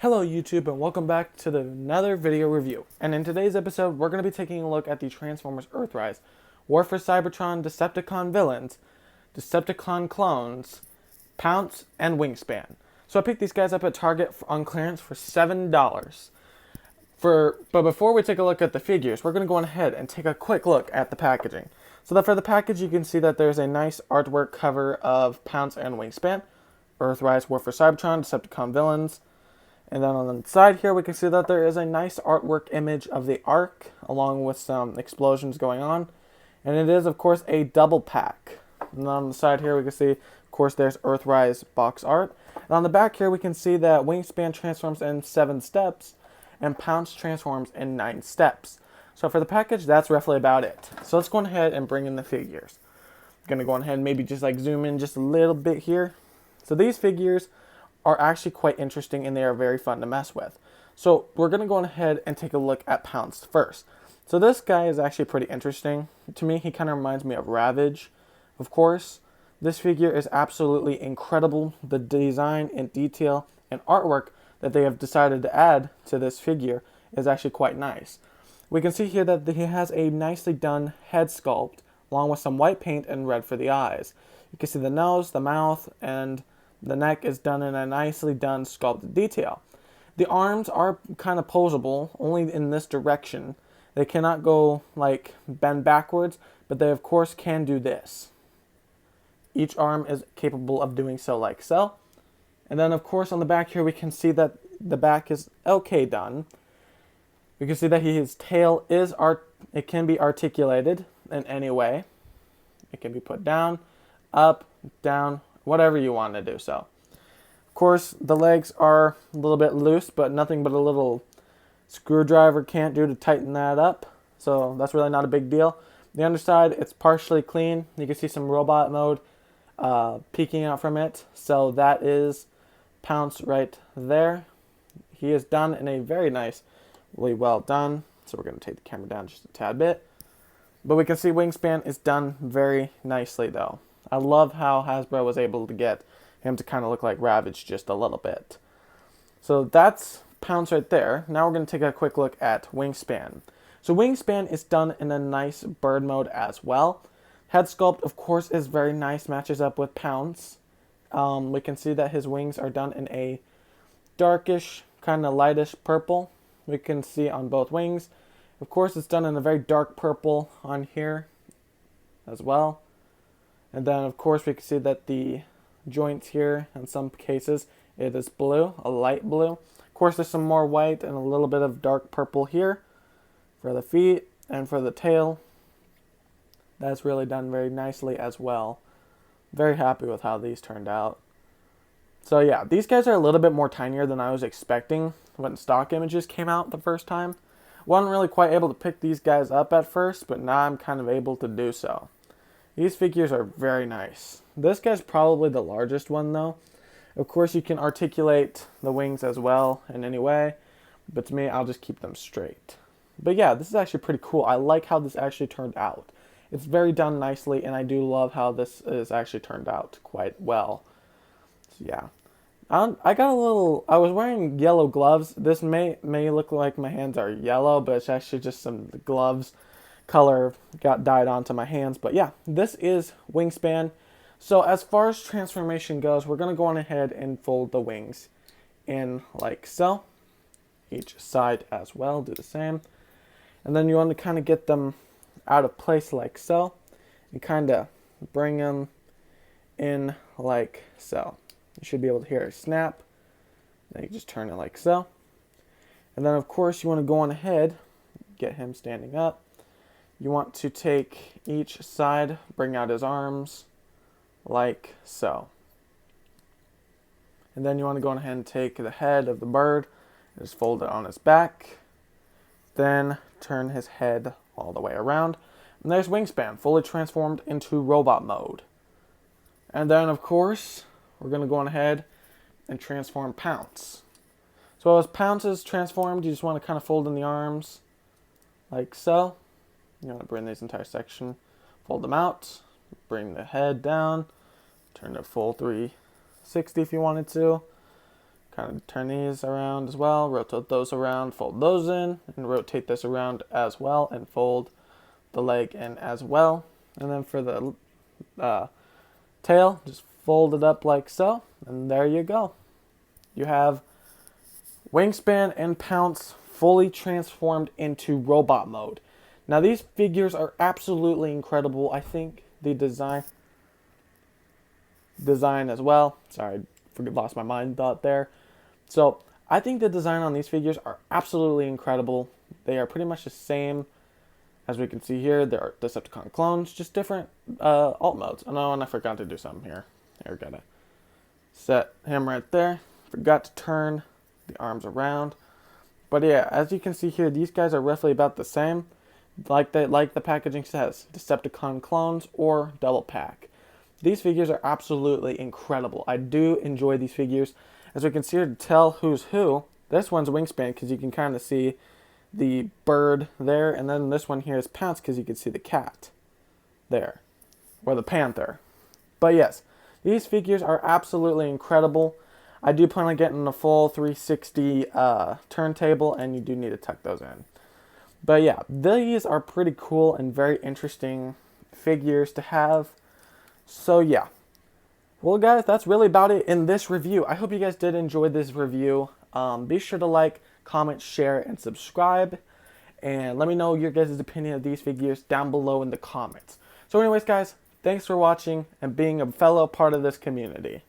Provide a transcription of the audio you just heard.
Hello YouTube and welcome back to another video review. And in today's episode, we're going to be taking a look at the Transformers Earthrise, War for Cybertron, Decepticon villains, Decepticon clones, Pounce, and Wingspan. So I picked these guys up at Target on clearance for $7. But before we take a look at the figures, we're going to go ahead and take a quick look at the packaging. So for the package, you can see that there's a nice artwork cover of Pounce and Wingspan, Earthrise, War for Cybertron, Decepticon villains. And then on the side here, we can see that there is a nice artwork image of the Ark, along with some explosions going on. And it is, of course, a double pack. And on the side here, we can see, of course, there's Earthrise box art. And on the back here, we can see that Wingspan transforms in 7 steps, and Pounce transforms in 9 steps. So for the package, that's roughly about it. So let's go ahead and bring in the figures. I'm going to go ahead and maybe just like zoom in just a little bit here. So these figures are actually quite interesting and they are very fun to mess with. So we're going to go ahead and take a look at Pounce first. So this guy is actually pretty interesting. To me, he kind of reminds me of Ravage, of course. This figure is absolutely incredible. The design and detail and artwork that they have decided to add to this figure is actually quite nice. We can see here that he has a nicely done head sculpt along with some white paint and red for the eyes. You can see the nose, the mouth, and the neck is done in a nicely done sculpted detail. The arms are kind of posable, only in this direction. They cannot go like bend backwards, but they of course can do this. Each arm is capable of doing so like so. And then of course on the back here we can see that the back is okay done. We can see that his tail is it can be articulated in any way. It can be put down, up, down, whatever you want to do so. Of course, the legs are a little bit loose, but nothing but a little screwdriver can't do to tighten that up. So that's really not a big deal. The underside, it's partially clean. You can see some robot mode peeking out from it. So that is Pounce right there. He is done in a very nice, really well done. So we're going to take the camera down just a tad bit. But we can see Wingspan is done very nicely though. I love how Hasbro was able to get him to kind of look like Ravage just a little bit. So that's Pounce right there. Now we're going to take a quick look at Wingspan. So Wingspan is done in a nice bird mode as well. Head sculpt, of course, is very nice, matches up with Pounce. We can see that his wings are done in a darkish, kind of lightish purple. We can see on both wings. Of course, it's done in a very dark purple on here as well. And then, of course, we can see that the joints here, in some cases, it is blue, a light blue. Of course, there's some more white and a little bit of dark purple here for the feet and for the tail. That's really done very nicely as well. Very happy with how these turned out. So yeah, these guys are a little bit more tinier than I was expecting when stock images came out the first time. Wasn't really quite able to pick these guys up at first, but now I'm kind of able to do so. These figures are very nice. This guy's probably the largest one though. Of course you can articulate the wings as well in any way, but to me I'll just keep them straight. But yeah, this is actually pretty cool. I like how this actually turned out. It's very done nicely and I do love how this is actually turned out quite well. So yeah. I was wearing yellow gloves. This may look like my hands are yellow, but it's actually just some gloves color got dyed onto my hands. But yeah, this is Wingspan. So as far as transformation goes, we're going to go on ahead and fold the wings in like so. Each side as well, do the same. And then you want to kind of get them out of place like so. And kind of bring them in like so. You should be able to hear a snap. Then you just turn it like so. And then of course you want to go on ahead, get him standing up. You want to take each side, bring out his arms, like so. And then you want to go ahead and take the head of the bird and just fold it on his back. Then turn his head all the way around. And there's Wingspan, fully transformed into robot mode. And then of course, we're going to go on ahead and transform Pounce. So as Pounce is transformed, you just want to kind of fold in the arms, like so. You want to bring this entire section, fold them out, bring the head down, turn to full 360 if you wanted to. Kind of turn these around as well, rotate those around, fold those in, and rotate this around as well, and fold the leg in as well. And then for the tail, just fold it up like so, and there you go. You have Wingspan and Pounce fully transformed into robot mode. Now these figures are absolutely incredible. I think the design as well. Sorry, lost my mind thought there. So I think the design on these figures are absolutely incredible. They are pretty much the same as we can see here. They're Decepticon clones, just different alt modes. Oh, and I forgot to do something here. Here, we gotta set him right there. Forgot to turn the arms around. But yeah, as you can see here, these guys are roughly about the same. Like the packaging says, Decepticon clones or double pack. These figures are absolutely incredible. I do enjoy these figures. As we can see here, to tell who's who, this one's Wingspan because you can kind of see the bird there, and then this one here is Pounce because you can see the cat there, or the panther. But yes, these figures are absolutely incredible. I do plan on getting a full 360 turntable, and you do need to tuck those in. But yeah, these are pretty cool and very interesting figures to have. So yeah. Well guys, that's really about it in this review. I hope you guys did enjoy this review. Be sure to like, comment, share, and subscribe. And let me know your guys' opinion of these figures down below in the comments. So anyways guys, thanks for watching and being a fellow part of this community.